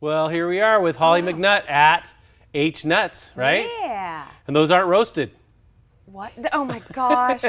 Well, here we are with Holly McNutt at HNuts, right? Yeah. And those aren't roasted. What? Oh my gosh.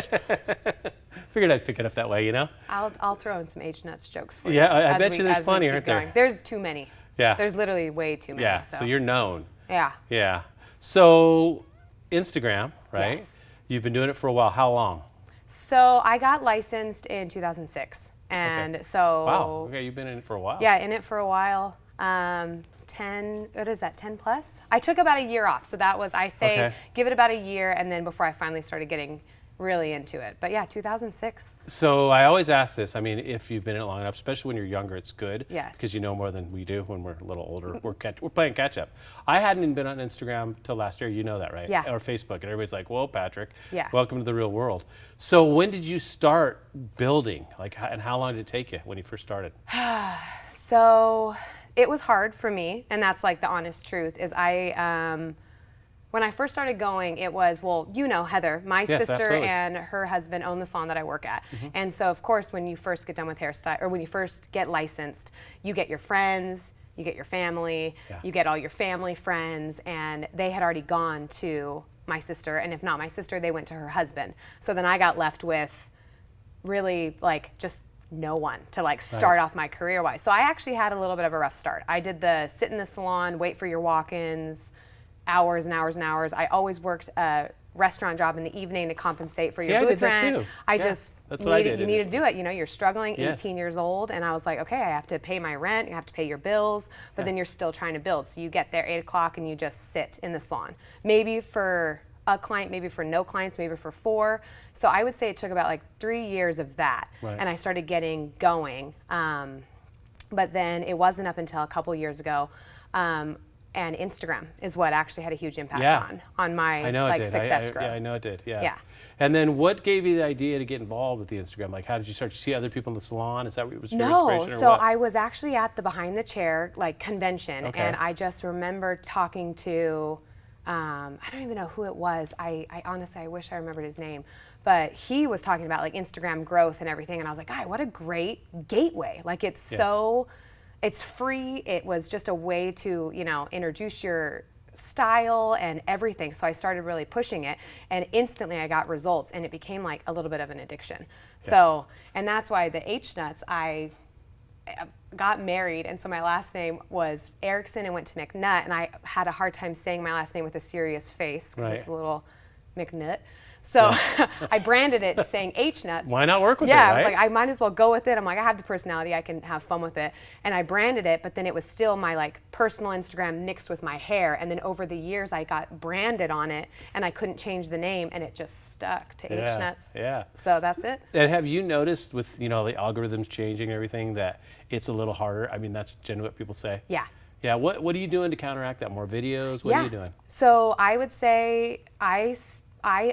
Figured I'd pick it up that way, you know? I'll throw in some HNuts jokes for you. Yeah, I bet you there's plenty, aren't there? There's too many. Yeah. There's literally way too many. Yeah, so you're known. Yeah. Yeah. So Instagram, right? Yes. You've been doing it for a while. How long? So I got licensed in 2006. And so. Wow. Okay, you've been in it for a while. Yeah, in it for a while. 10, what is that, 10 plus? I took about a year off. So that was, I say, give it about a year, and then before I finally started getting really into it. But yeah, 2006. So I always ask this. I mean, if you've been in it long enough, especially when you're younger, it's good. Yes. Because you know more than we do when we're a little older. We're playing catch up. I hadn't even been on Instagram till last year. You know that, right? Yeah. Or Facebook. And everybody's like, whoa, Patrick. Yeah. Welcome to the real world. So when did you start building? Like, and how long did it take you when you first started? So it was hard for me, and that's like the honest truth, is when I first started going, it was, well, you know, Heather, my sister absolutely. and her husband own the salon that I work at. And so, of course, when you first get done with hairstyle, or when you first get licensed, you get your friends, you get your family, you get all your family friends, and they had already gone to my sister, and if not my sister, they went to her husband. So then I got left with really, like, just no one to like start off my career wise. So I actually had a little bit of a rough start. I did the sit in the salon, wait for your walk-ins, hours and hours and hours. I always worked a restaurant job in the evening to compensate for your booth rent. I just needed, you need to do it. You know, you're struggling, 18 years old, and I was like, okay, I have to pay my rent, you have to pay your bills, but then you're still trying to build. So you get there 8 o'clock and you just sit in the salon. Maybe for a client, maybe for no clients, maybe for 4. So I would say it took about like 3 years of that, and I started getting going. But then it wasn't up until a couple years ago, and Instagram is what actually had a huge impact on my success growth. Yeah, I know it did. Yeah. And then what gave you the idea to get involved with the Instagram? Like, how did you start to see other people in the salon? Is that what was your inspiration, or so what? I was actually at the Behind the Chair like convention, and I just remember talking to. I don't even know who it was. I honestly, I wish I remembered his name, but he was talking about like Instagram growth and everything, and I was like, what a great gateway! Like it's so, it's free. It was just a way to, you know, introduce your style and everything. So I started really pushing it, and instantly I got results, and it became like a little bit of an addiction. So, and that's why the HNuts, I got married, and so my last name was Erickson and went to McNutt, and I had a hard time saying my last name with a serious face because it's a little McNutt. So I branded it saying HNuts. Why not work with it, I right? was like, I might as well go with it. I'm like, I have the personality, I can have fun with it. And I branded it, but then it was still my like personal Instagram mixed with my hair. And then over the years, I got branded on it, and I couldn't change the name, and it just stuck to HNuts. Yeah. So that's it. And have you noticed with, you know, the algorithms changing and everything that it's a little harder? I mean, that's generally what people say. Yeah. Yeah. What are you doing to counteract that? More videos? What are you doing? So I would say I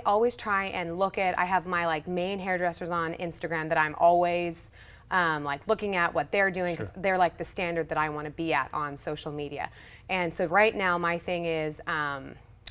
always try and look at, I have my like main hairdressers on Instagram that I'm always like looking at what they're doing, because they're like the standard that I want to be at on social media. And so right now my thing is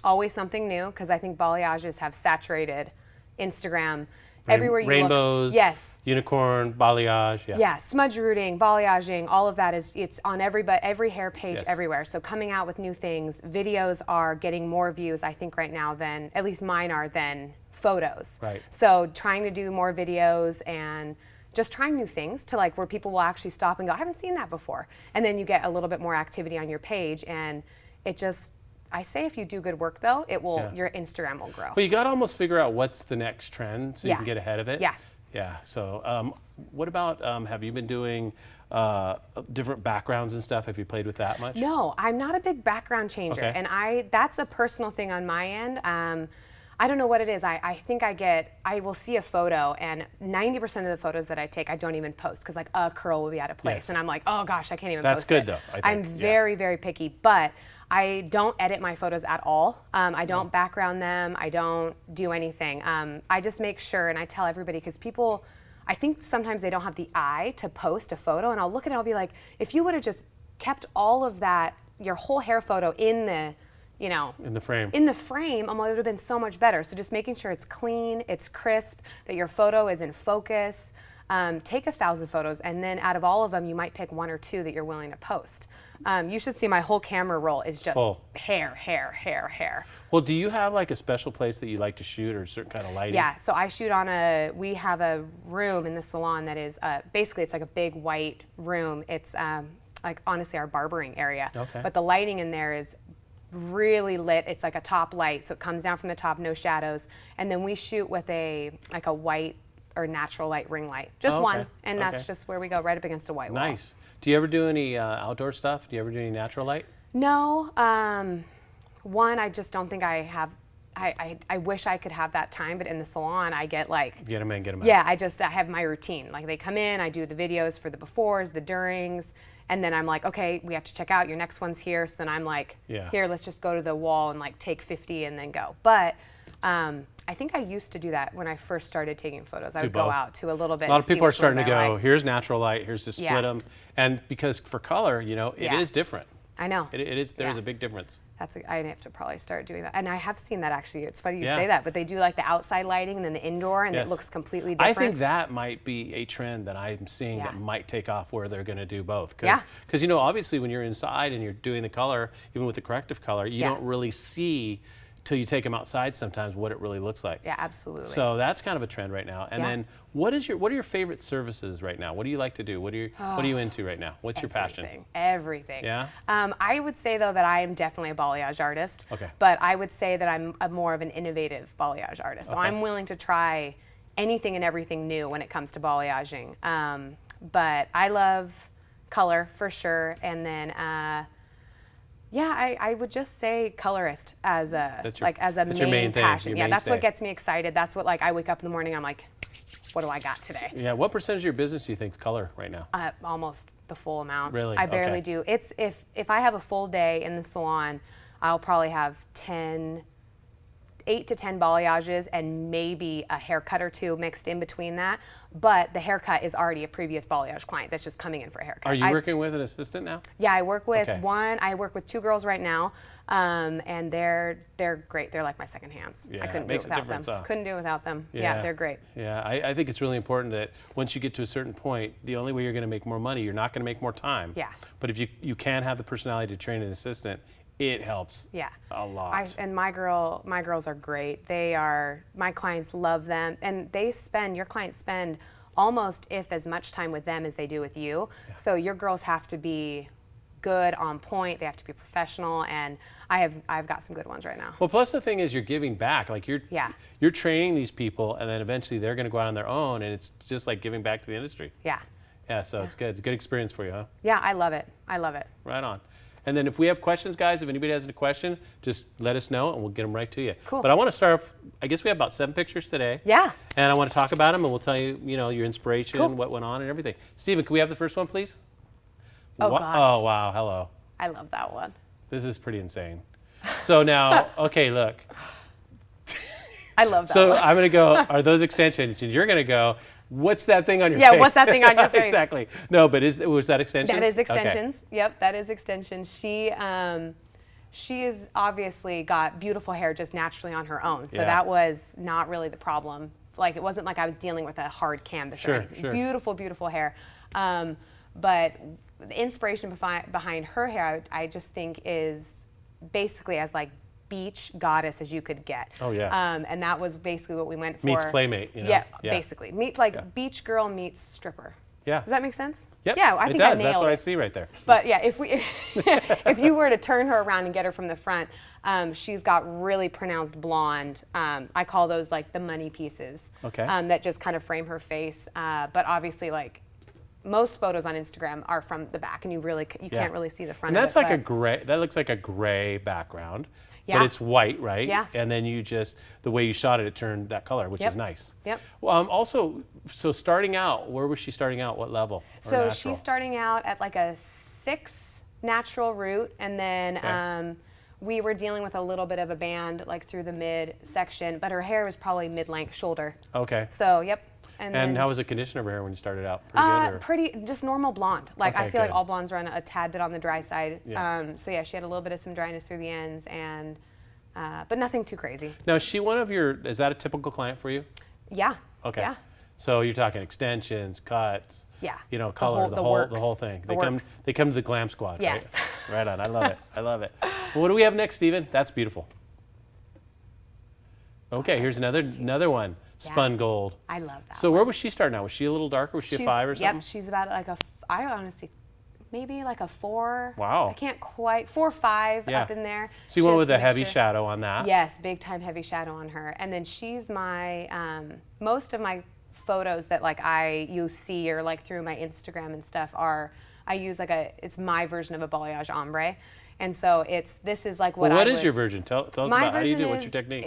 always something new, because I think balayages have saturated Instagram. Everywhere you rainbows, look. Unicorn, balayage, Yeah, smudge rooting, balayaging, all of that it's on every hair page everywhere. So coming out with new things, videos are getting more views, I think right now, than, at least mine are, than photos. So trying to do more videos and just trying new things to like where people will actually stop and go, I haven't seen that before. And then you get a little bit more activity on your page, and it just, I say if you do good work though, it will, your Instagram will grow. Well, you got to almost figure out what's the next trend so you can get ahead of it. Yeah. So what about, have you been doing different backgrounds and stuff? Have you played with that much? No, I'm not a big background changer. And that's a personal thing on my end. I don't know what it is. I think I will see a photo, and 90% of the photos that I take, I don't even post, because like a curl will be out of place. And I'm like, oh gosh, I can't even post it. That's good though, I think. I'm very, very picky, but I don't edit my photos at all. I don't background them. I don't do anything. I just make sure, and I tell everybody, because people, I think sometimes they don't have the eye to post a photo, and I'll look at it, I'll be like, if you would have just kept all of that, your whole hair photo in the, you know, in the frame, it would have been so much better. So just making sure it's clean, it's crisp, that your photo is in focus. take 1,000 photos, and then out of all of them, you might pick 1 or 2 that you're willing to post. You should see my whole camera roll is just hair, hair, hair, hair. Well, do you have like a special place that you like to shoot or a certain kind of lighting? Yeah, so I shoot on we have a room in the salon that is, basically it's like a big white room. It's like honestly our barbering area. Okay. But the lighting in there is really lit. It's like a top light, so it comes down from the top, no shadows. And then we shoot with like a white or natural light ring light. Just one, and that's just where we go, right up against a white wall. Nice. Do you ever do any outdoor stuff? Do you ever do any natural light? No. One, I just don't think I have. I wish I could have that time, but in the salon, I get like... Get them in, get them out. Yeah, I have my routine. Like they come in, I do the videos for the befores, the durings, and then I'm like, okay, we have to check out, your next one's here. So then I'm like, here, let's just go to the wall and like take 50 and then go. But I think I used to do that when I first started taking photos. I would go out to a little bit. A lot of people are starting to go, here's natural light, here's to split them. And because for color, you know, it is different. I know. It is, there's a big difference. I have to probably start doing that. And I have seen that actually. It's funny you say that, but they do like the outside lighting and then the indoor, and it looks completely different. I think that might be a trend that I'm seeing that might take off, where they're going to do both. Because you know, obviously when you're inside and you're doing the color, even with the corrective color, you don't really see till you take them outside sometimes what it really looks like. Yeah, absolutely. So that's kind of a trend right now. And then what are your favorite services right now? What do you like to do? What are you into right now? What's your passion? Everything. Yeah? I would say though that I am definitely a balayage artist. Okay. But I would say that I'm more of an innovative balayage artist. So I'm willing to try anything and everything new when it comes to balayaging. But I love color for sure. And then I would just say colorist as a main passion. Yeah, that's what gets me excited. That's what, like, I wake up in the morning, I'm like, what do I got today? Yeah, what percentage of your business do you think is color right now? Almost the full amount. Really? I barely do. It's if I have a full day in the salon, I'll probably have 8 to 10 balayages and maybe a haircut or 2 mixed in between that. But the haircut is already a previous balayage client that's just coming in for a haircut. Are you working with an assistant now? Yeah, I work with one. I work with 2 girls right now, and they're great. They're like my second hands. Yeah, I couldn't do it without them. Couldn't do it without them. Yeah, they're great. Yeah, I think it's really important that once you get to a certain point, the only way you're going to make more money, you're not going to make more time. Yeah. But if you can have the personality to train an assistant, it helps a lot. And my girls are great. My clients love them, and your clients spend almost as much time with them as they do with you. Yeah. So your girls have to be good, on point. They have to be professional, and I've got some good ones right now. Well, plus the thing is you're giving back. Like you're training these people, and then eventually they're going to go out on their own, and it's just like giving back to the industry. Yeah. Yeah, so it's good. It's a good experience for you, huh? Yeah, I love it. I love it. Right on. And then if we have questions, guys, if anybody has a question, just let us know and we'll get them right to you. Cool. But I want to start off, I guess we have about 7 pictures today. Yeah. And I want to talk about them and we'll tell you, your inspiration, what went on and everything. Steven, can we have the first one, please? Oh, gosh. Oh, wow. Hello. I love that one. This is pretty insane. So now, okay, look. I love that one. So I'm going to go, are those extensions? And you're going to go, what's that thing on your face? Yeah, what's that thing on your face? Exactly. No, but was that extensions? That is extensions. Okay. Yep, that is extensions. She has obviously got beautiful hair just naturally on her own. So that was not really the problem. Like, it wasn't like I was dealing with a hard canvas or anything. Sure. Beautiful, beautiful hair. But the inspiration behind her hair, I just think, is basically as like beach goddess as you could get. Oh yeah. And that was basically what we went for. Meets playmate, Yeah, basically. Beach girl meets stripper. Yeah. Does that make sense? Yep. Yeah, I think it does. I nailed That's what it. I see right there. But yeah, if you were to turn her around and get her from the front, she's got really pronounced blonde. I call those like the money pieces. Okay. That just kind of frame her face. But obviously, like, most photos on Instagram are from the back, and you can't really see the front. And that's of it, like a gray. That looks like a gray background. Yeah. But it's white, right? Yeah. And then the way you shot it, it turned that color, which is nice. Yep. Also, so starting out, where was she starting out? What level? So she's starting out at like a 6 natural root, and then we were dealing with a little bit of a band like through the mid section, but her hair was probably mid-length shoulder. Okay. So yep. And how was the condition of her hair when you started out? Pretty good? Or? Pretty, just normal blonde. Like, I feel like all blondes run a tad bit on the dry side. Yeah. So yeah, she had a little bit of some dryness through the ends, and but nothing too crazy. Now, is that a typical client for you? Yeah. Okay. Yeah. So you're talking extensions, cuts, Yeah. you know, color, the whole thing. They come to the glam squad, yes. right? Right on. I love it. I love it. Well, what do we have next, Stephen? That's beautiful. Okay, here's another one. Spun gold. I love that. So where was she starting out? Was she a little darker? Was she a 5 or something? Yep, she's about like I honestly, maybe like a 4. Wow. I can't quite, 4 or 5 up in there. So you went with a heavy shadow on that? Yes, big time heavy shadow on her. And then she's my, most of my photos that like you see or like through my Instagram and stuff I use like it's my version of a balayage ombre. And so this is like what is your version? Tell us about how do you do it, what's your technique?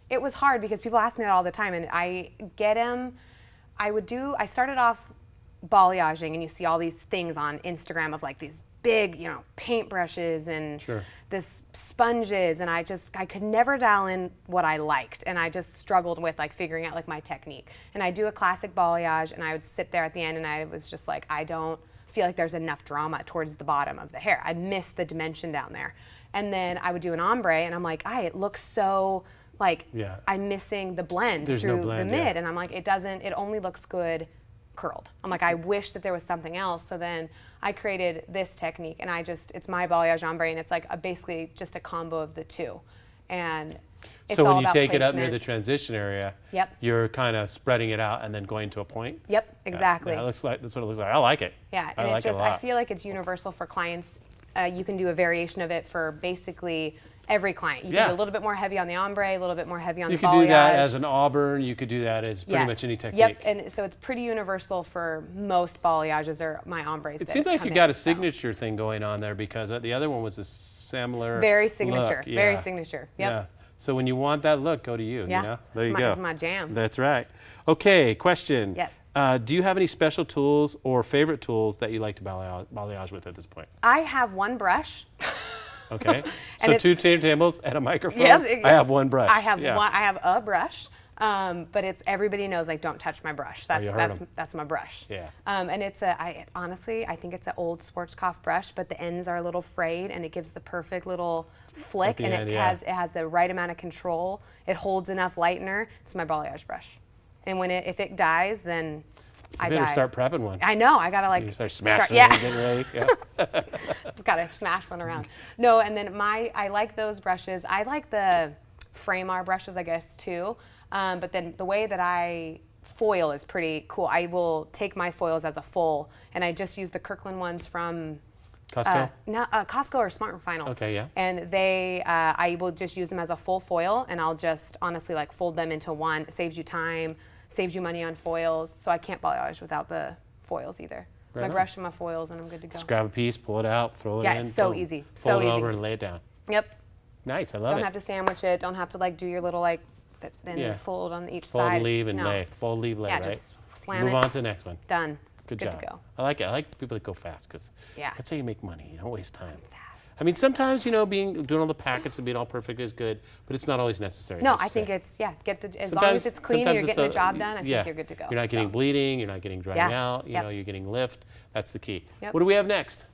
It was hard because people ask me that all the time, and I started off balayaging, and you see all these things on Instagram of like these big, you know, paint brushes and this sponges, and I could never dial in what I liked, and I just struggled with like figuring out like my technique. And I do a classic balayage, and I would sit there at the end, and I was just like, I don't feel like there's enough drama towards the bottom of the hair. I miss the dimension down there. And then I would do an ombre, and I'm like, it looks so like I'm missing the blend through the mid, and I'm like, it only looks good curled. I'm like, I wish that there was something else. So then I created this technique, and it's my balayage ombre, and it's like basically just a combo of the two. And it's so all when you about take it up placement. near the transition area, you're kind of spreading it out and then going to a point? Yep, exactly. Yeah, that's what it looks like. I like it. Yeah, and I feel like it's universal for clients. You can do a variation of it for basically every client. You can do a little bit more heavy on the ombre, a little bit more heavy on the balayage. You could do that as an auburn. You could do that as pretty much any technique. Yep, and so it's pretty universal for most balayages or my ombres. It seems like you got a signature thing going on there, because the other one was a similar very signature, look. very signature. Yep. Yeah. So when you want that look, go to you. Yeah. You know? There you go. It's my jam. That's right. Okay, question. Yes. Do you have any special tools or favorite tools that you like to balayage with at this point? I have one brush. Okay. So 2 turntables and a microphone. Yes, I have one brush. I have one. I have a brush, but everybody knows like don't touch my brush. That's my brush. Yeah. And honestly I think it's an old Schwarzkopf brush, but the ends are a little frayed, and it gives the perfect little flick, and it has the right amount of control. It holds enough lightener. It's my balayage brush, and if it dies, then I better die. start prepping one. I know. I gotta like you start smashing it and getting ready. Yeah. Just gotta smash one around. No, and then I like those brushes. I like the Framar brushes, I guess, too. But then the way that I foil is pretty cool. I will take my foils as a full, and I just use the Kirkland ones from Costco? Costco or Smart and Final. Okay, yeah. And I will just use them as a full foil, and I'll just honestly like fold them into one. It saves you time, saves you money on foils, so I can't balayage without the foils either. Right my on. brush and my foils, and I'm good to go. Just grab a piece, pull it out, throw it in. Yeah, it's so boom. easy. Fold So it easy. over and lay it down. Yep. Nice, I love it. Don't have to sandwich it. Don't have to like do your little like, then fold on each side. Fold, leave, and lay. Fold, leave, lay, right? Just slam Move it. on to the next one. Done. Good Good job. to go. I like it. I like people that go fast, because Yeah. that's how you make money. You don't waste time. Fast. I mean, sometimes, you know, doing all the packets and being all perfect is good, but it's not always necessary. No, just I to think say. it's as long as it's clean and you're getting the job done, I think you're good to go. You're not getting bleeding, you're not getting drying out, you Yep. know, you're getting lift. That's the key. Yep. What do we have next?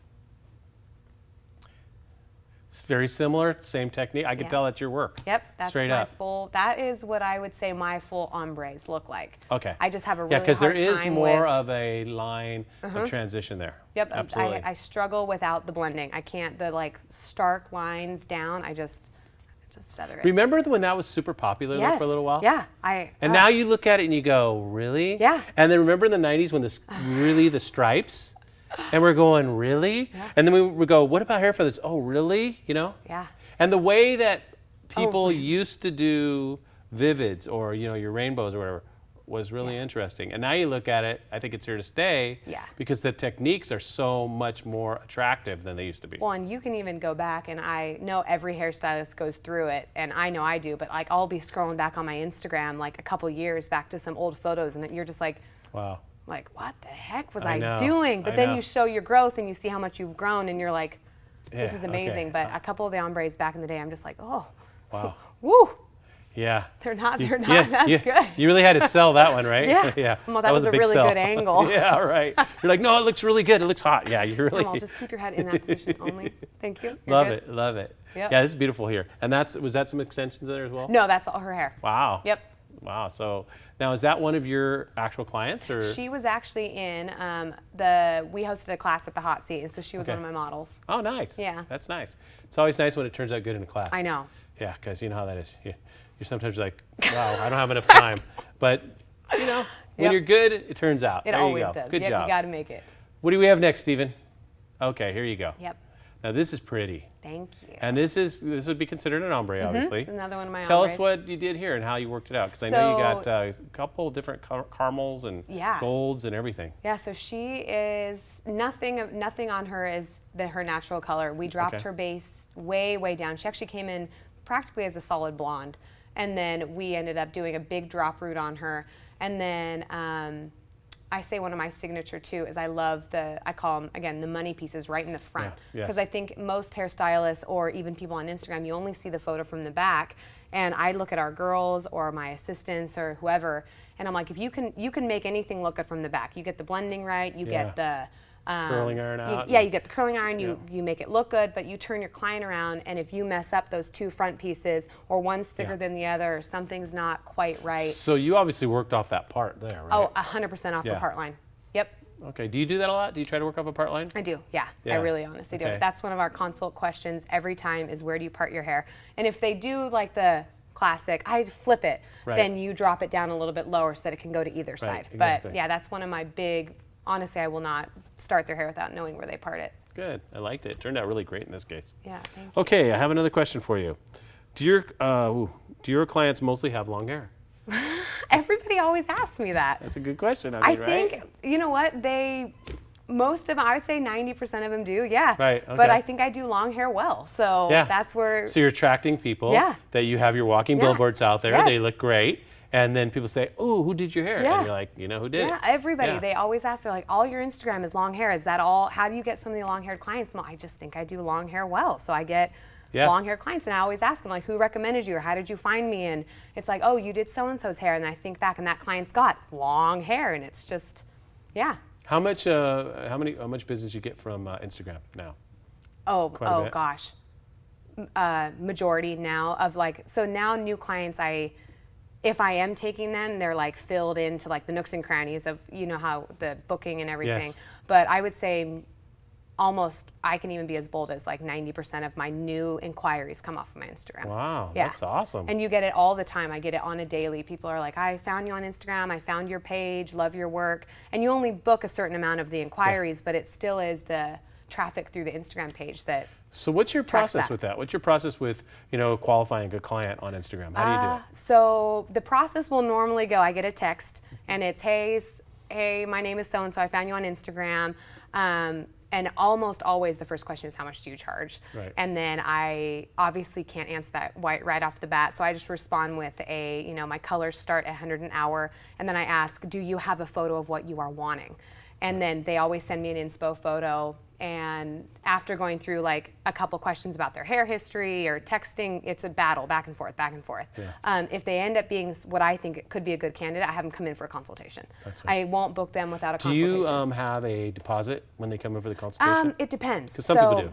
It's very similar, same technique. I can tell that's your work. Yep, that's straight my up. full. That is what I would say my full ombres look like. Okay. I just have a really hard because time there is more with, of a line of transition there. Yep, Absolutely. I struggle without the blending. I can't the like stark lines down. I just feather it. Remember when that was super popular though, for a little while? Yeah, And now you look at it and you go, really? Yeah. And then remember in the 90s when the stripes? And we're going, really? Yeah. And then we go, what about hair feathers? Oh, really? You know? Yeah. And the way that people used to do vivids or, you know, your rainbows or whatever was really interesting. And now you look at it, I think it's here to stay because the techniques are so much more attractive than they used to be. Well, and you can even go back, and I know every hairstylist goes through it, and I know I do, but like I'll be scrolling back on my Instagram like a couple years back to some old photos, and you're just like, wow. Like, what the heck was I know, I doing? But I then know. you show your growth and you see how much you've grown, and you're like, this Yeah, is amazing. okay. But a couple of the ombres back in the day, I'm just like, oh, Wow. woo. Yeah. They're not as yeah, good. You really had to sell that one, right? Yeah. Yeah. Well, that was a big really sell. good angle. Yeah, right. You're like, no, it looks really good. It looks hot. Yeah, you really. Well, just keep your head in that position only. Thank you. You're Love good. it, love it. Yep. Yeah, this is beautiful here. And was that some extensions there as well? No, that's all her hair. Wow. Yep. Wow. So now, is that one of your actual clients, or? She was actually in we hosted a class at the Hot Seat, so she was one of my models. Oh, nice. Yeah. That's nice. It's always nice when it turns out good in a class. I know. Yeah, because you know how that is. You're sometimes like, wow, I don't have enough time. But, you know, when you're good, it turns out. It there always you go. does. Good job. You got to make it. What do we have next, Stephen? Okay, here you go. Yep. Now, this is pretty. Thank you. And this would be considered an ombre, obviously. Another one of my Tell ombres. us what you did here and how you worked it out, because I know you got a couple different caramels and golds and everything. Yeah, so she is nothing on her is her natural color. We dropped her base way down. She actually came in practically as a solid blonde, and then we ended up doing a big drop root on her. And then I say one of my signature too is I love I call them, again, the money pieces right in the front. Because I think most hairstylists or even people on Instagram, you only see the photo from the back. And I look at our girls or my assistants or whoever, and I'm like, if you can make anything look good from the back. You get the blending right, you get the curling iron out. You get the curling iron, you make it look good, but you turn your client around, and if you mess up those two front pieces, or one's thicker than the other, or something's not quite right. So you obviously worked off that part there, right? Oh, 100% off the part line. Yep. Okay, do you do that a lot? Do you try to work off a part line? I do, yeah. I really honestly do. That's one of our consult questions every time is, where do you part your hair? And if they do like the classic, I flip it, then you drop it down a little bit lower so that it can go to either side. Exactly. But yeah, that's one of my big, honestly, I will not start their hair without knowing where they part it. Good, I liked it. It turned out really great in this case. Yeah, thank you. Okay, I have another question for you. Do your clients mostly have long hair? Everybody always asks me that. That's a good question. I think, you know what, most of them, I would say 90% of them do, Right, okay. But I think I do long hair well, so that's where. So you're attracting people that you have your walking billboards out there. They look great. And then people say, oh, who did your hair? And you're like, you know who did it? Yeah, everybody. They always ask, they're like, all your Instagram is long hair. Is that all? How do you get so many long-haired clients? Well, I just think I do long hair well. So I get long-haired clients, and I always ask them, like, who recommended you, or how did you find me? And it's like, oh, you did so-and-so's hair. And I think back, and that client's got long hair. And it's just, How much business you get from Instagram now? Oh gosh. Majority now of so now new clients, if I am taking them, they're like filled into like the nooks and crannies of, you know, how the booking and everything. Yes. But I would say almost, I can even be as bold as like 90% of my new inquiries come off of my Instagram. Wow, that's awesome. And you get it all the time. I get it on a daily. People are like, I found you on Instagram, I found your page, love your work. And you only book a certain amount of the inquiries, but it still is the traffic through the Instagram page that. So what's your process with that? What's your process with, you know, qualifying a client on Instagram? How do you do it? So the process will normally go, I get a text and it's, hey, my name is so-and-so, I found you on Instagram. And almost always the first question is, how much do you charge? Right. And then I obviously can't answer that right off the bat. So I just respond with my colors start at 100 an hour. And then I ask, do you have a photo of what you are wanting? And then they always send me an inspo photo. And after going through like a couple questions about their hair history or texting, it's a battle back and forth. Yeah. If they end up being what I think could be a good candidate, I have them come in for a consultation. That's right. I won't book them without a consultation. Do you have a deposit when they come in for the consultation? It depends. Because some people do.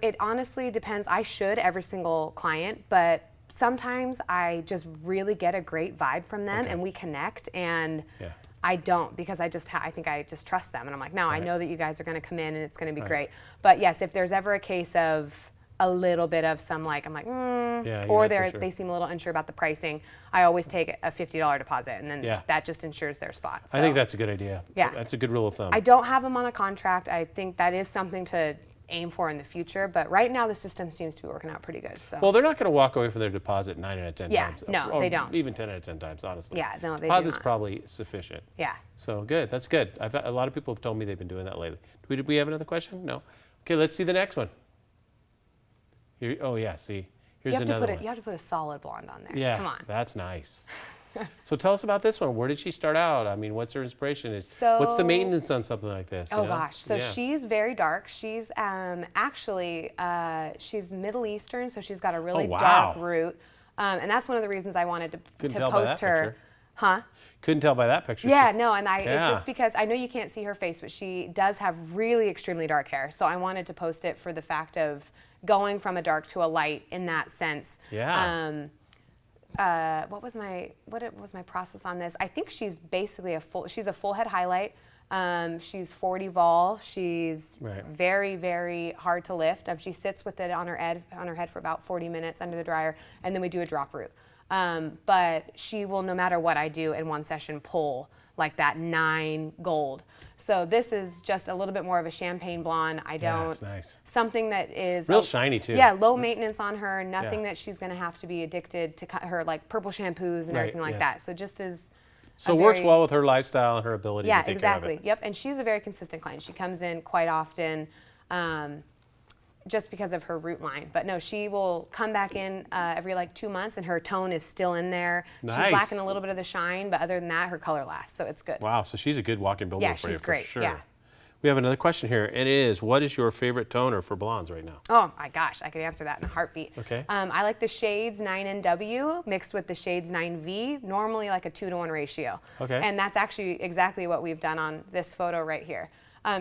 It honestly depends. I should every single client, but sometimes I just really get a great vibe from them and we connect, and I don't, because I think I just trust them, and I'm like, no, I know that you guys are going to come in and it's going to be great. But yes, if there's ever a case of a little bit of some I'm like, or they seem a little unsure about the pricing, I always take a $50 deposit, and then that just ensures their spot. So, I think that's a good idea. Yeah, that's a good rule of thumb. I don't have them on a contract. I think that is something to aim for in the future, but right now the system seems to be working out pretty good. So. Well, they're not going to walk away from their deposit 9 out of 10 times. No, they don't. Even 10 out of 10 times, honestly. Yeah, no, they Deposit's do not. probably sufficient. Yeah. So good, that's good. A lot of people have told me they've been doing that lately. Do we have another question? No. Okay, let's see the next one. Here, see, here's another one. You have to put a solid blonde on there. Yeah, come on. That's nice. So tell us about this one. Where did she start out? I mean, what's her inspiration? What's the maintenance on something like this? Gosh, so she's very dark. She's actually she's Middle Eastern, so she's got a really dark root, and that's one of the reasons I wanted to post her. Huh? Couldn't tell by that picture. Yeah, no, and it's just because I know you can't see her face, but she does have really extremely dark hair. So I wanted to post it for the fact of going from a dark to a light in that sense. Yeah. what was my process on this? I think she's basically she's a full head highlight. She's 40 vol. She's very, very hard to lift. She sits with it on her head for about 40 minutes under the dryer, and then we do a drop root. But she will, no matter what I do in one session, pull like that 9 gold. So this is just a little bit more of a champagne blonde. I don't. Yeah, that's nice. Something that is real shiny too. Yeah, low maintenance on her. Nothing that she's going to have to be addicted to her like purple shampoos and everything like that. So just as so it works well with her lifestyle and her ability to take care of it. Yep, and she's a very consistent client. She comes in quite often. Just because of her root line. But no, she will come back in every like 2 months, and her tone is still in there. Nice. She's lacking a little bit of the shine, but other than that, her color lasts, so it's good. Wow, so she's a good walk-in billboard for you, for great. sure. Yeah. We have another question here. It is, what is your favorite toner for blondes right now? Oh my gosh, I could answer that in a heartbeat. Okay. I like the shades 9NW mixed with the shades 9V, normally like a 2-to-1 ratio. Okay. And that's actually exactly what we've done on this photo right here.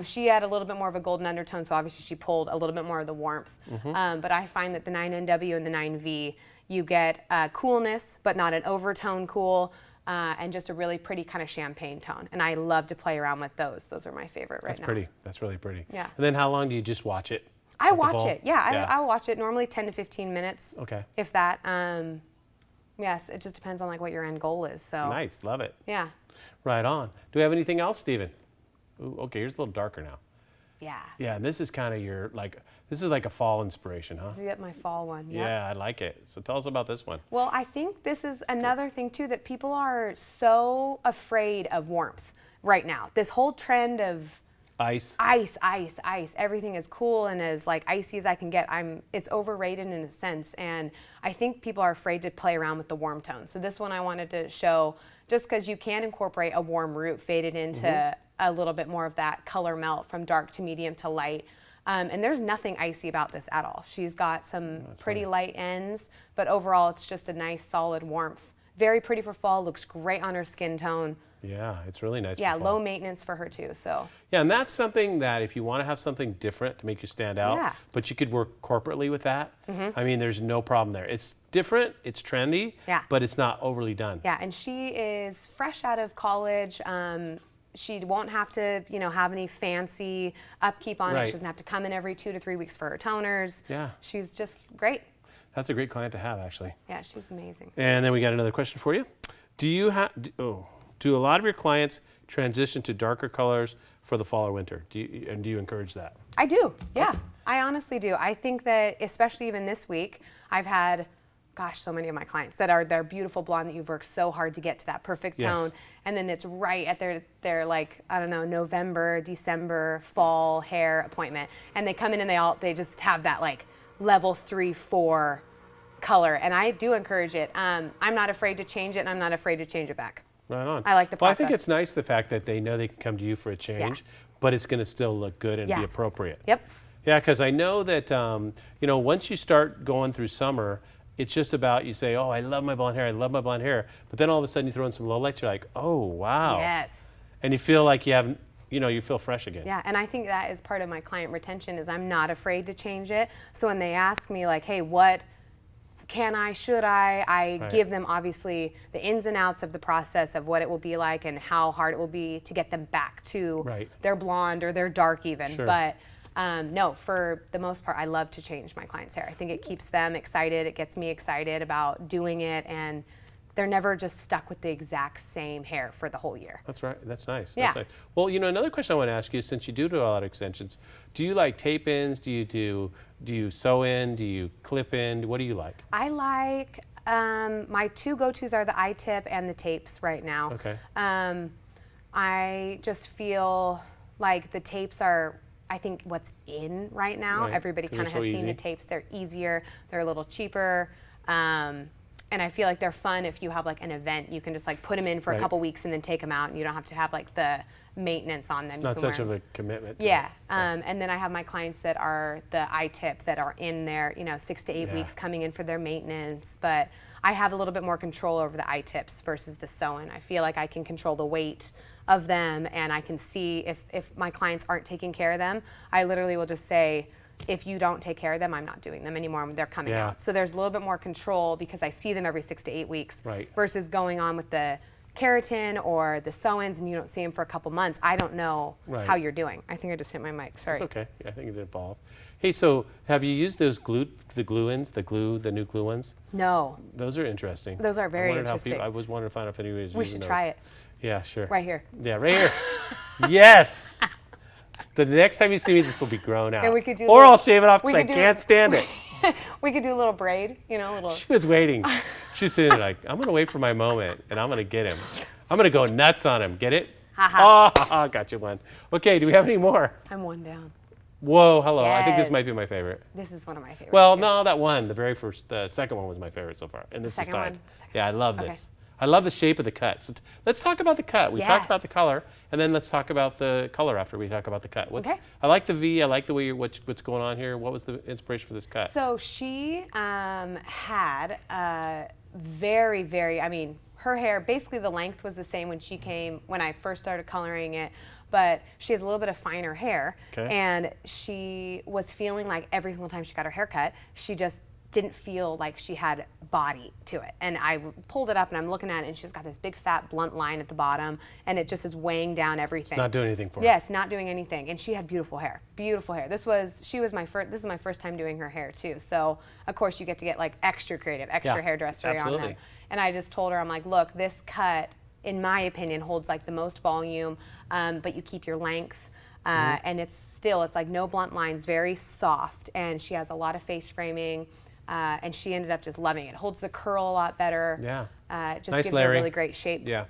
She had a little bit more of a golden undertone, so obviously she pulled a little bit more of the warmth. But I find that the 9NW and the 9V, you get coolness, but not an overtone cool, and just a really pretty kind of champagne tone. And I love to play around with those. Those are my favorite right now. That's pretty. That's really pretty. Yeah. And then how long do you just watch it? I watch it. Yeah, I watch it normally 10 to 15 minutes. Okay. If that. Yes, it just depends on like what your end goal is. So. Nice. Love it. Yeah. Right on. Do we have anything else, Stephen? Ooh, okay, here's a little darker now. Yeah. Yeah, and this is kind of your, this is like a fall inspiration, huh? This is my fall one. Yep. Yeah, I like it. So tell us about this one. Well, I think this is another thing too, that people are so afraid of warmth right now. This whole trend of ice. Everything is cool and as like icy as I can get. It's overrated in a sense, and I think people are afraid to play around with the warm tone. So this one I wanted to show, just because you can incorporate a warm root faded into a little bit more of that color melt from dark to medium to light. And there's nothing icy about this at all. She's got some pretty light ends, but overall it's just a nice solid warmth. Very pretty for fall, looks great on her skin tone. Yeah, it's really nice. Yeah, for fall. low maintenance for her too, so. Yeah, and that's something that if you want to have something different to make you stand out, but you could work corporately with that, I mean, there's no problem there. It's different, it's trendy, but it's not overly done. Yeah, and she is fresh out of college. She won't have to, have any fancy upkeep on it. She doesn't have to come in every 2 to 3 weeks for her toners. Yeah. She's just great. That's a great client to have, actually. Yeah, she's amazing. And then we got another question for you. Do a lot of your clients transition to darker colors for the fall or winter? Do you encourage that? I do, yeah. I honestly do. I think that, especially even this week, I've had, so many of my clients that are their beautiful blonde that you've worked so hard to get to that perfect tone, and then it's right at their like, I don't know, November, December, fall hair appointment, and they come in and they just have that like level 3, 4 color, and I do encourage it. I'm not afraid to change it, and I'm not afraid to change it back. Right on. I like the process. Well, I think it's nice the fact that they know they can come to you for a change, but it's going to still look good and be appropriate. Yep. Yeah, because I know that once you start going through summer, it's just about, you say, oh, I love my blonde hair, but then all of a sudden you throw in some lowlights, you're like, oh, wow. Yes. And you feel like you feel fresh again. Yeah, and I think that is part of my client retention, is I'm not afraid to change it. So when they ask me like, hey, what can I, should I give them obviously the ins and outs of the process of what it will be like and how hard it will be to get them back to their blonde or their dark even. Sure. But no, for the most part, I love to change my clients' hair. I think it keeps them excited. It gets me excited about doing it, and they're never just stuck with the exact same hair for the whole year. That's right. That's nice. Yeah. That's nice. Well, another question I want to ask you, since you do a lot of extensions, do you like tape ins? Do you sew in? Do you clip in? What do you like? I like, my 2 go-tos are the I-tip and the tapes right now. Okay. I just feel like the tapes are, I think, what's in right now. Everybody kind of has seen the tapes. They're easier. They're a little cheaper. And I feel like they're fun if you have like an event. You can just like put them in for a couple weeks and then take them out, and you don't have to have like the maintenance on them. It's not such of a commitment. Yeah. And then I have my clients that are the I-tip that are in there, 6 to 8 weeks coming in for their maintenance. But I have a little bit more control over the I-tips versus the sew-in. I feel like I can control the weight of them, and I can see if my clients aren't taking care of them. I literally will just say, if you don't take care of them, I'm not doing them anymore. They're coming out. So there's a little bit more control because I see them every 6 to 8 weeks versus going on with the keratin or the sew-ins and you don't see them for a couple months. I don't know how you're doing. I think I just hit my mic. Sorry. It's okay. Yeah, I think it did fall. Hey, so have you used those glue-ins, the new glue ones? No. Those are interesting. Those are very interesting. I was wondering to find out if anybody was We using should those. try it. Yeah, sure. Right here. Yeah, right here. Yes. The next time you see me, this will be grown out. And we could do I'll shave it off because I can't stand it. We could do a little braid, you know, a little. She was waiting. She was sitting there like, I'm going to wait for my moment, and I'm going to get him. I'm going to go nuts on him. Get it? Oh, got you one. Okay, do we have any more? I'm one down. Whoa, hello. Yes. I think this might be my favorite. This is one of my favorites. Well, too. no, that one, the second one was my favorite so far. And this is tied. Yeah, I love this. Okay. I love the shape of the cut. So let's talk about the cut. We talked about the color, and then let's talk about the color after we talk about the cut. I like the V. I like the way what's going on here. What was the inspiration for this cut? So she had very, very, I mean, her hair, basically the length was the same when I first started coloring it, but she has a little bit of finer hair. And she was feeling like every single time she got her hair cut, she just didn't feel like she had body to it. And I pulled it up and I'm looking at it and she's got this big fat blunt line at the bottom and it just is weighing down everything. It's not doing anything for her. Yes, not doing anything. And she had beautiful hair, beautiful hair. This was my first time doing her hair too. So of course you get to get like extra creative, extra hairdressery on them. And I just told her, I'm like, look, this cut, in my opinion, holds like the most volume, but you keep your length. And it's like no blunt lines, very soft. And she has a lot of face framing. And she ended up just loving it. It holds the curl a lot better. Yeah. It just gives her a really great shape. Yeah.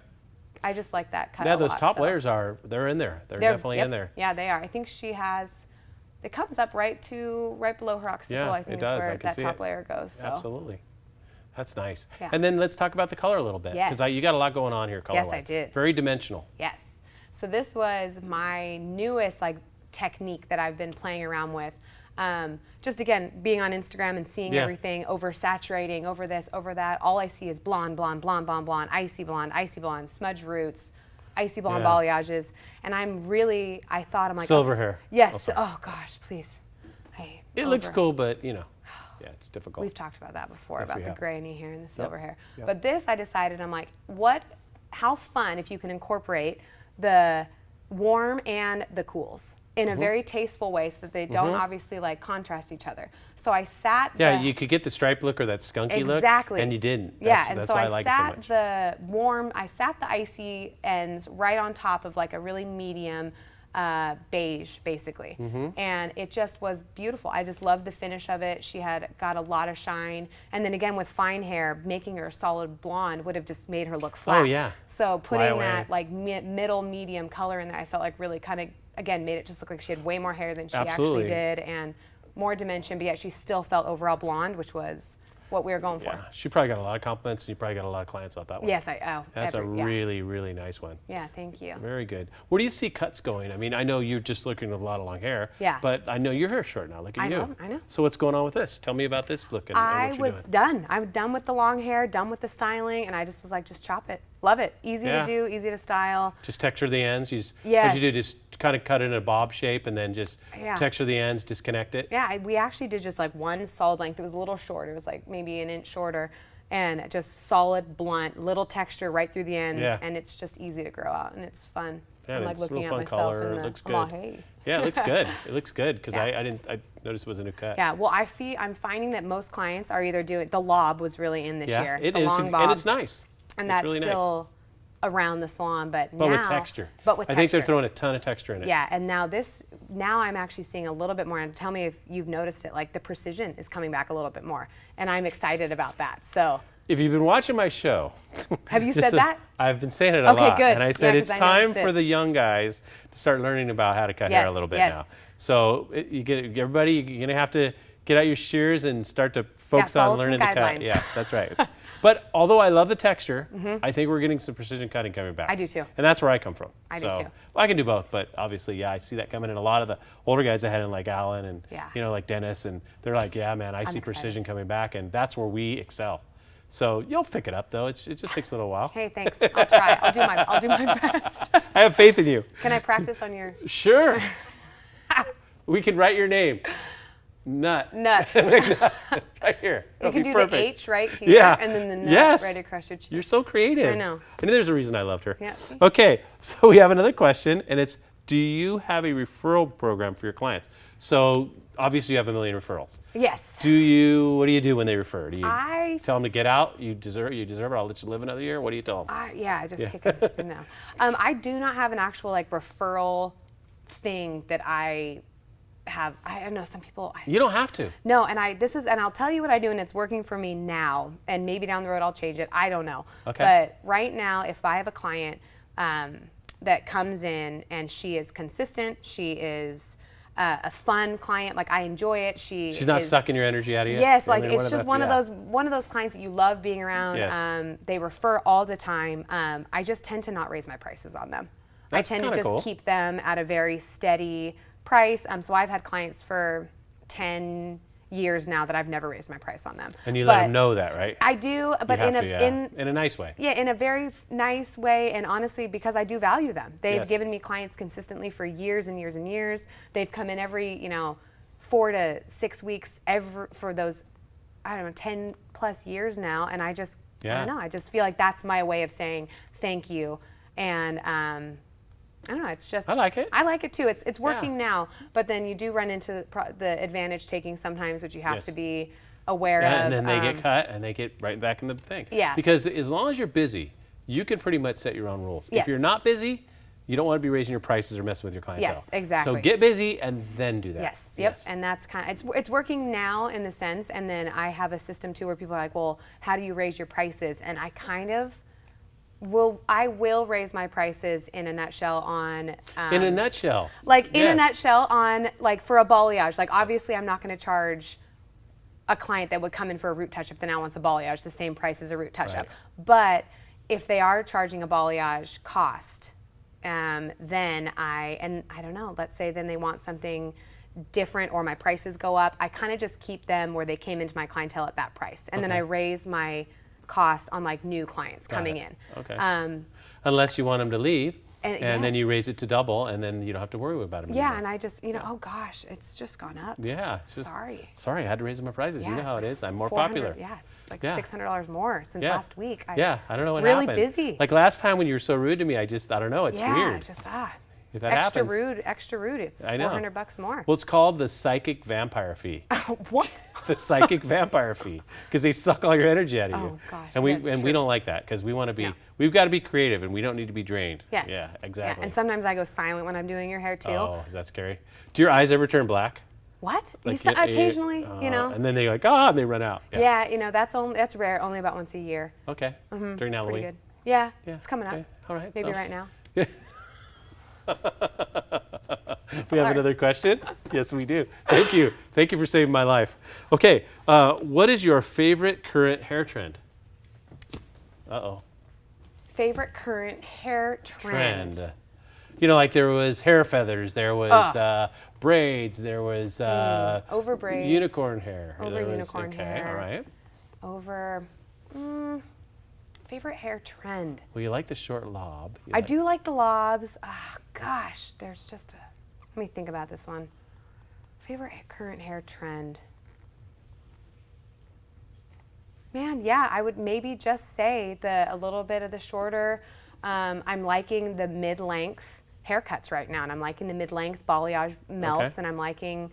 I just like that cut Yeah, a lot. those top layers they're in there. They're definitely in there. Yeah, they are. I think she has, it comes up right below her occipital, I think is where that top layer goes. So. Absolutely. That's nice. Yeah. And then let's talk about the color a little bit. Yes. Because you got a lot going on here color-wise. Yes, I did. Very dimensional. Yes. So this was my newest technique that I've been playing around with. Just again, being on Instagram and seeing everything, oversaturating, over this, over that. All I see is blonde, blonde, blonde, blonde, blonde, icy blonde, smudge roots, icy blonde balayages. And I'm like, silver hair. Yes. Oh gosh, please. It looks cool, but yeah, it's difficult. We've talked about that before, Yes, about the gray hair and the silver hair. Yep. But this, I decided, I'm like, how fun if you can incorporate the warm and the cools in a very tasteful way so that they don't obviously contrast each other. So I sat you could get the stripe look or that skunky look. And you didn't. That's why I like it so much. I sat the icy ends right on top of a really medium beige, basically. And it just was beautiful. I just loved the finish of it. She had got a lot of shine. And then again, with fine hair, making her a solid blonde would have just made her look flat. Oh, yeah. So putting that middle medium color in there, I felt really kind of, again, made it just look like she had way more hair than she actually did and more dimension, but yet she still felt overall blonde, which was what we were going for. Yeah, she probably got a lot of compliments and you probably got a lot of clients off that one. Yes, That's a really, really nice one. Yeah, thank you. Very good. Where do you see cuts going? I mean, I know you're just looking with a lot of long hair. Yeah. But I know your hair's short now. Look at you. I know. So what's going on with this? Tell me about this look and what you're doing. I was done. I'm done with the long hair, done with the styling, and I just was like, just chop it. Love it. Easy to do, easy to style. Just texture the ends. Yes. What did you do? Just kind of cut it in a bob shape and then just texture the ends, disconnect it? Yeah, we actually did just one solid length. It was a little short. It was maybe an inch shorter. And just solid, blunt, little texture right through the ends. And it's just easy to grow out, and it's fun. Yeah, I'm it's looking real at fun myself color. in It looks good. I'm all, hey. Yeah, it looks good. It looks good because I noticed it was a new cut. Yeah, well, I'm finding that most clients are either doing, the lob was really in this year. It the is, long bob. and it's nice. And it's that's really still around the salon, but now. with texture. But with texture. I think they're throwing a ton of texture in it. Yeah, and now I'm actually seeing a little bit more, and tell me if you've noticed it, the precision is coming back a little bit more. And I'm excited about that, so. If you've been watching my show. Have you said that? I've been saying it a lot. Good. And I said it's time for the young guys to start learning about how to cut hair a little bit now. So everybody, you're going to have to get out your shears and start to focus on learning to cut. Yeah, that's right. But although I love the texture, I think we're getting some precision cutting coming back. I do too. And that's where I come from. I do too. Well, I can do both, but obviously, I see that coming in a lot of the older guys I had in Alan and like Dennis, and they're like, yeah, man, I see precision coming back, and that's where we excel. So you'll pick it up, though. It just takes a little while. Hey, thanks. I'll try. I'll do my best. I have faith in you. Can I practice on your? Sure. We can write your name. Nut. Nuts. McNutt. Right here. You It'll can be do perfect. the H right here, Yeah. and then the nut Yes. right across your cheek. You're so creative. I know. I knew there's a reason I loved her. Yeah. Okay, so we have another question, and it's, do you have a referral program for your clients? So obviously you have a million referrals. Yes. What do you do when they refer? Do you I tell them to get out? You deserve it. I'll let you live another year. What do you tell them? I just kick it. No. I do not have an actual like referral thing that I have. I know some people. You don't have to. No, and I'll tell you what I do, and it's working for me now, and maybe down the road I'll change it. I don't know. Okay. But right now, if I have a client that comes in and she is consistent, she is a fun client, like I enjoy it. She's not sucking your energy out of you. Yes, I like mean, it's just one of those clients that you love being around. Yes. They refer all the time. I just tend to not raise my prices on them. That's I tend to just cool. keep them at a very steady price. So I've had clients for 10 years now that I've never raised my price on them. And you let them know that, right? I do, but in a nice way. Yeah, in a very nice way, and honestly, because I do value them. They've Yes. given me clients consistently for years and years and years. They've come in every 4 to 6 weeks for those 10 plus years now, and I just I don't know. I just feel like that's my way of saying thank you, and I don't know. It's just I like it. I like it too. It's working now, but then you do run into the advantage taking sometimes, which you have to be aware of. And then they get cut, and they get right back in the thing. Yeah. Because as long as you're busy, you can pretty much set your own rules. Yes. If you're not busy, you don't want to be raising your prices or messing with your clientele. Yes, exactly. So get busy and then do that. Yes. Yep. And that's it's working now in the sense, and then I have a system too where people are like, well, how do you raise your prices? And I kind of will raise my prices in a nutshell on In a nutshell. like in a nutshell on like for a balayage. Like obviously I'm not going to charge a client that would come in for a root touch-up that now wants a balayage the same price as a root touch-up. Right. But if they are charging a balayage cost, then I don't know, let's say then they want something different or my prices go up, I kind of just keep them where they came into my clientele at that price. And then I raise my cost on like new clients coming in. Okay. Unless you want them to leave, and then you yes. raise it to double, and then you don't have to worry about them Yeah, anymore. and I just, oh gosh, it's just gone up. Yeah. It's just, Sorry, I had to raise my prices. Yeah, you know how it's it like is. I'm more 400 popular. Yeah, it's like Yeah. $600 more since last week. I don't know what really happened. busy. Like last time when you were so rude to me, I don't know, it's weird. Just If that extra happens. rude. It's I know. $400 more. Well, it's called the psychic vampire fee. What? The psychic vampire fee, because they suck all your energy out of you. Oh gosh, And that's we true. don't like that, because we want to be. No. We've got to be creative, and we don't need to be drained. Yes. Yeah, exactly. Yeah. And sometimes I go silent when I'm doing your hair too. Oh, is that scary? Do your eyes ever turn black? What? Like Occasionally, And then they're like, and they run out. Yeah, that's rare. Only about once a year. Okay. During Pretty Halloween. good. Yeah, it's coming up. Okay. All right. Maybe so- right now. We have another question? Yes, we do. Thank you. Thank you for saving my life. Okay, what is your favorite current hair trend? Uh-oh. Favorite current hair trend. Like there was hair feathers, there was braids, there was Over braids. unicorn hair. Over There was- unicorn hair. All right. Over. Favorite hair trend. Well, you like the short lob. I do like the lobs. Gosh, there's just let me think about this one. Favorite current hair trend. Man, yeah, I would maybe just say a little bit of the shorter. I'm liking the mid-length haircuts right now, and I'm liking the mid-length balayage melts, and I'm liking.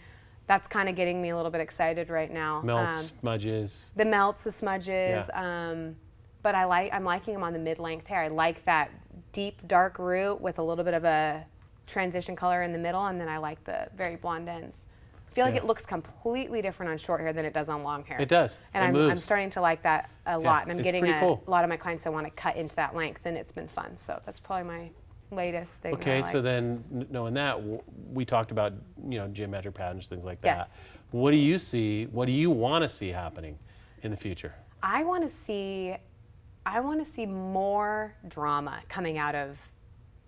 That's kind of getting me a little bit excited right now. Melts, smudges. The melts, the smudges. Yeah. But I'm liking them on the mid-length hair. I like that deep dark root with a little bit of a transition color in the middle, and then I like the very blonde ends. I feel like it looks completely different on short hair than it does on long hair. It does. And I'm starting to like that a lot, and I'm it's getting pretty cool. a lot of my clients that want to cut into that length, and it's been fun. So that's probably my latest thing. Okay, that I so like. then knowing that, we talked about geometric patterns, things like that. Yes. What do you see? What do you want to see happening in the future? I want to see more drama coming out of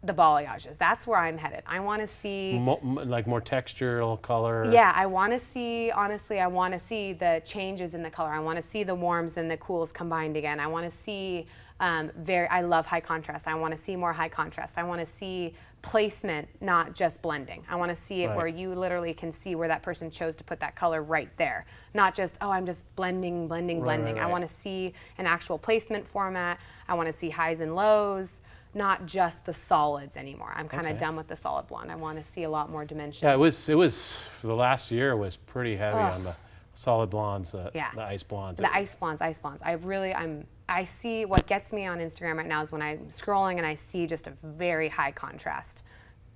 the balayages. That's where I'm headed. I want to see like more textural color. Yeah, I want to see, honestly, I want to see the changes in the color. I want to see the warms and the cools combined again. I want to see I love high contrast. I want to see more high contrast. I want to see placement, not just blending. I want to see it where you literally can see where that person chose to put that color right there. Not just, oh, I'm just blending. I want to see an actual placement format. I want to see highs and lows, not just the solids anymore. I'm kind of done with the solid blonde. I want to see a lot more dimension. Yeah, it was for the last year was pretty heavy on the solid blondes, the ice blondes. The ice blondes. I see what gets me on Instagram right now is when I'm scrolling and I see just a very high contrast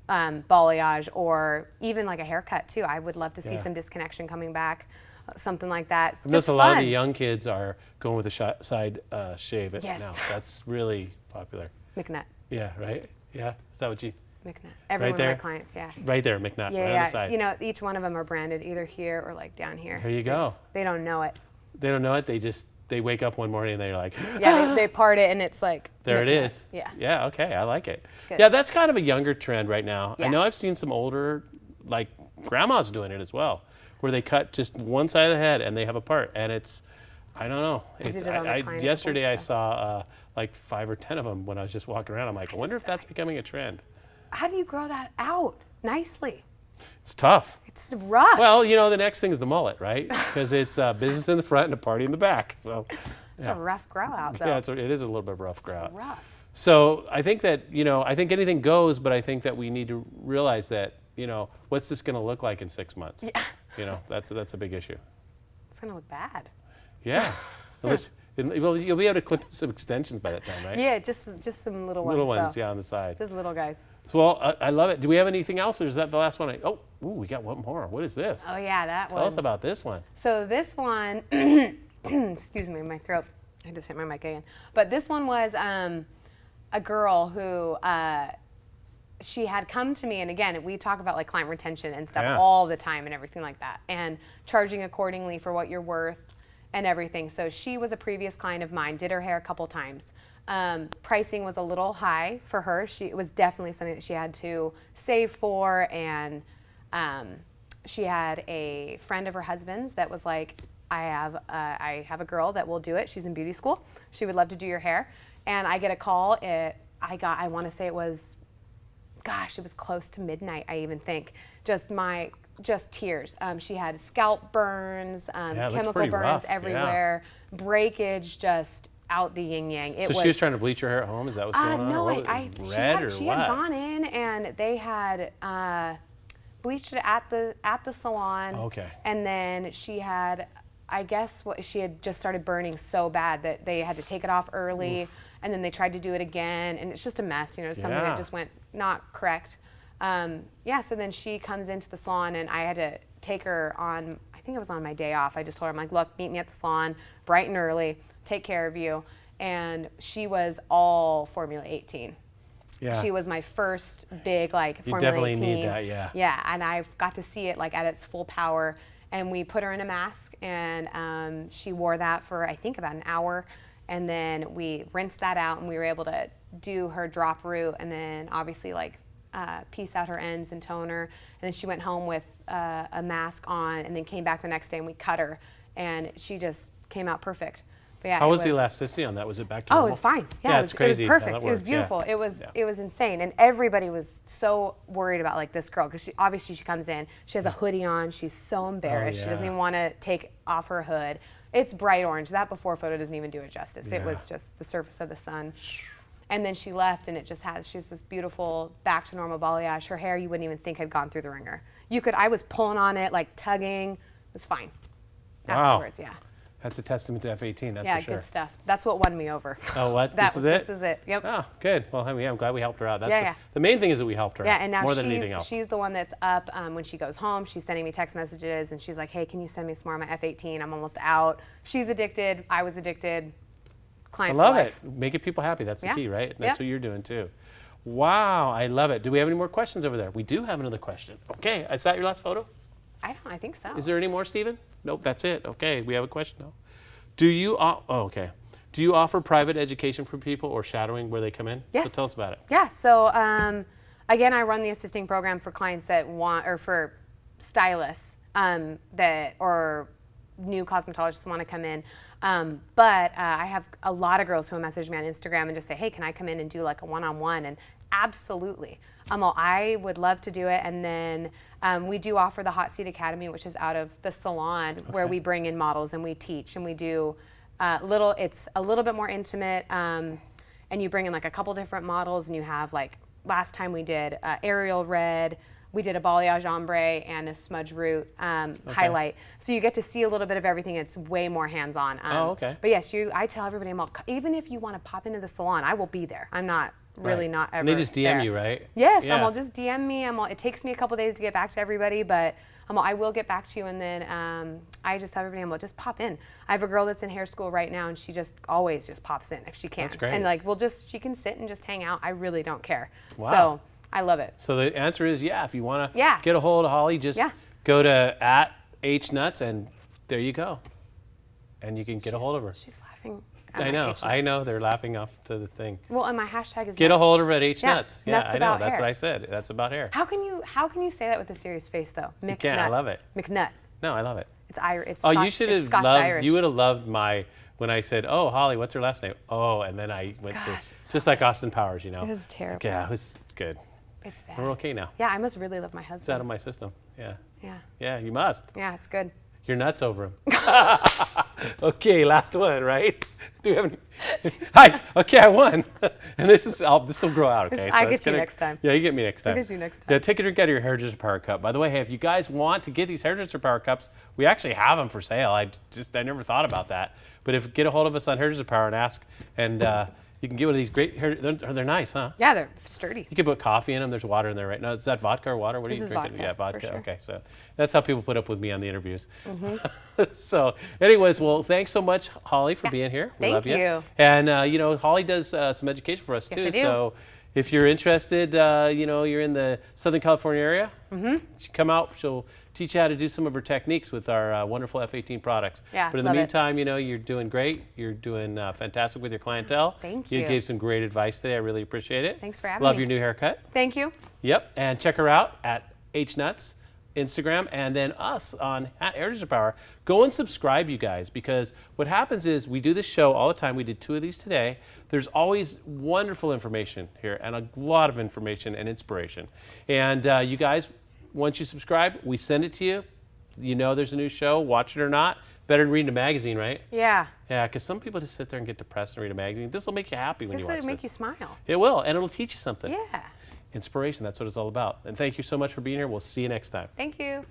balayage, or even like a haircut too. I would love to see some disconnection coming back, something like that. It's just a lot of the young kids are going with the side shave now. That's really popular. McNutt. Yeah, right? Yeah, is that what you? McNutt. Every one of my clients, Right there, McNutt, right on the side. You know, each one of them are branded either here or like down here. There you go. They don't know it. They don't know it. They wake up one morning and they're like, they part it and it's like there McNutt. it is. Yeah. Yeah, okay, I like it. It's good. Yeah, that's kind of a younger trend right now. Yeah. I know I've seen some older, like grandmas doing it as well, where they cut just one side of the head and they have a part, and it's, I don't know. Yesterday I saw like 5 or 10 of them when I was just walking around. I'm like, I wonder if that's becoming a trend. How do you grow that out nicely? It's tough. It's rough. Well, you know, the next thing is the mullet, right? Because it's business in the front and a party in the back. So it's a rough grow out, though. Yeah, it is a little bit rough grow out. Rough. So I think that, I think anything goes, but I think that we need to realize that, what's this going to look like in 6 months? Yeah. That's a big issue. It's going to look bad. Yeah. Well, you'll be able to clip some extensions by that time, right? Yeah, just some little ones. Little ones, on the side. Just little guys. So, well, I love it. Do we have anything else, or is that the last one? We got one more. What is this? Oh, yeah, that one. Tell us about this one. So this one, excuse me, my throat. I just hit my mic again. But this one was a girl who, she had come to me, and again, we talk about like client retention and stuff all the time and everything like that, and charging accordingly for what you're worth and everything. So she was a previous client of mine, did her hair a couple times. Pricing was a little high for her. It was definitely something that she had to save for, and she had a friend of her husband's that was like, I have a girl that will do it. She's in beauty school. She would love to do your hair. And I get a call. I want to say it was, gosh, it was close to midnight, I even think. Just tears. She had scalp burns, chemical burns rough. everywhere, breakage just out the yin yang. So she was trying to bleach her hair at home? Is that what's going on? No, she had gone in and they had bleached it at the salon. Okay. And then she had, I guess she had just started burning so bad that they had to take it off early. Oof. And then they tried to do it again, and it's just a mess. Something that just went not correct. So then she comes into the salon, and I had to take her on, I think it was on my day off. I just told her, I'm like, look, meet me at the salon bright and early, take care of you. And she was all Formula 18. Yeah. She was my first big Formula 18. You definitely need that, yeah. Yeah, and I got to see it at its full power. And we put her in a mask, and she wore that for, I think, about an hour. And then we rinsed that out, and we were able to do her drop root, and then obviously piece out her ends and toner. And then she went home with a mask on, and then came back the next day, and we cut her, and she just came out perfect. But yeah, how was the elasticity on that? Was it back to normal? Oh, it was fine. Yeah, it's crazy. It was perfect. It was beautiful. Yeah. It was insane, and everybody was so worried about this girl, because she comes in, she has a hoodie on, she's so embarrassed. She doesn't even want to take off her hood. It's bright orange. That before photo doesn't even do it justice. Yeah. It was just the surface of the sun. And then she left, and she's this beautiful back to normal balayage. Her hair you wouldn't even think had gone through the ringer. I was pulling on it, tugging. It was fine. Afterwards, wow. Yeah. That's a testament to F18, that's for sure. Yeah, good stuff. That's what won me over. Oh, what? This is it? This is it, yep. Oh, good. Well, I'm glad we helped her out. The main thing is that we helped her out, and now more than anything else. She's the one that's up when she goes home. She's sending me text messages, and she's like, hey, can you send me some more of my F18? I'm almost out. She's addicted. I was addicted. Client I love it. Making people happy. That's the key, right? That's what you're doing, too. Wow, I love it. Do we have any more questions over there? We do have another question. Okay, is that your last photo? I think so. Is there any more, Stephen? Nope, that's it. Okay, we have a question now. Do you, okay. Do you offer private education for people or shadowing where they come in? Yes. So tell us about it. Yeah. So again, I run the assisting program for clients that want, or for stylists that or new cosmetologists want to come in. But I have a lot of girls who message me on Instagram and just say, hey, can I come in and do like a one-on-one? And absolutely. Well, I would love to do it. And then we do offer the Hot Seat Academy, which is out of the salon, where we bring in models and we teach and we do it's a little bit more intimate. And you bring in like a couple different models, and you have like, last time we did Ariel Red, we did a balayage ombre and a smudge root highlight. So you get to see a little bit of everything. It's way more hands-on. But yes, I tell everybody, even if you want to pop into the salon, I will be there. I'm not really not ever. And they just DM there. you, right? Yes, yeah. Just DM me. It takes me a couple days to get back to everybody, but I will get back to you. And then I just have everybody, just pop in. I have a girl that's in hair school right now, and she just always just pops in if she can. That's great. And like she can sit and just hang out. I really don't care. Wow. So I love it. So the answer is if you want to get a hold of Holly, just go to @HNuts, and there you go. And you can get a hold of her. She's laughing. I know. They're laughing off to the thing. Well, and my hashtag is get a hold of her at HNuts. Yeah, I know. That's what I said. That's about hair. How can you say that with a serious face though? McNutt. You can. I love it. McNutt. No, I love it. It's Irish. It's you Scots, should have loved. Irish. You would have loved when I said, "Oh, Holly, what's her last name?" Oh, and then I went through just like Austin Powers, It was terrible. Yeah, it was good. It's bad. We're okay now. Yeah, I must really love my husband. It's out of my system. Yeah. Yeah. Yeah, you must. Yeah, it's good. You're nuts over him. Okay, last one, right? Do you have any? Hi. Okay, I won. And this will grow out. Okay. I get you next time. Yeah, you get me next time. I get you next time. Yeah, take a drink out of your Hairdresser Power Cup. By the way, hey, if you guys want to get these Hairdresser Power Cups, we actually have them for sale. I never thought about that. But get a hold of us on Hairdresser Power and ask, and you can get one of these great they're nice, huh? Yeah, they're sturdy. You can put coffee in them. There's water in there right now. Is that vodka or water? What are you drinking? Vodka, yeah, vodka. for sure. Okay, so that's how people put up with me on the interviews. So, anyways, well, thanks so much, Holly, for being here. We love you. Thank you. And Holly does some education for us too. I do. So, if you're interested, you're in the Southern California area, come out. She'll teach you how to do some of her techniques with our wonderful F18 products. Yeah, but in the meantime, you're doing great. You're doing fantastic with your clientele. Thank you. You gave some great advice today. I really appreciate it. Thanks for having Love me. your new haircut. Thank you. Yep, and check her out at HNuts, Instagram, and then us on Hairdresser Power. Go and subscribe, you guys, because what happens is we do this show all the time. We did 2 of these today. There's always wonderful information here and a lot of information and inspiration. And you guys, once you subscribe, we send it to you. You know there's a new show, watch it or not. Better than reading a magazine, right? Yeah. Yeah, because some people just sit there and get depressed and read a magazine. This will make you happy when you watch this. This will make you smile. It will, and it'll teach you something. Yeah. Inspiration, that's what it's all about. And thank you so much for being here. We'll see you next time. Thank you.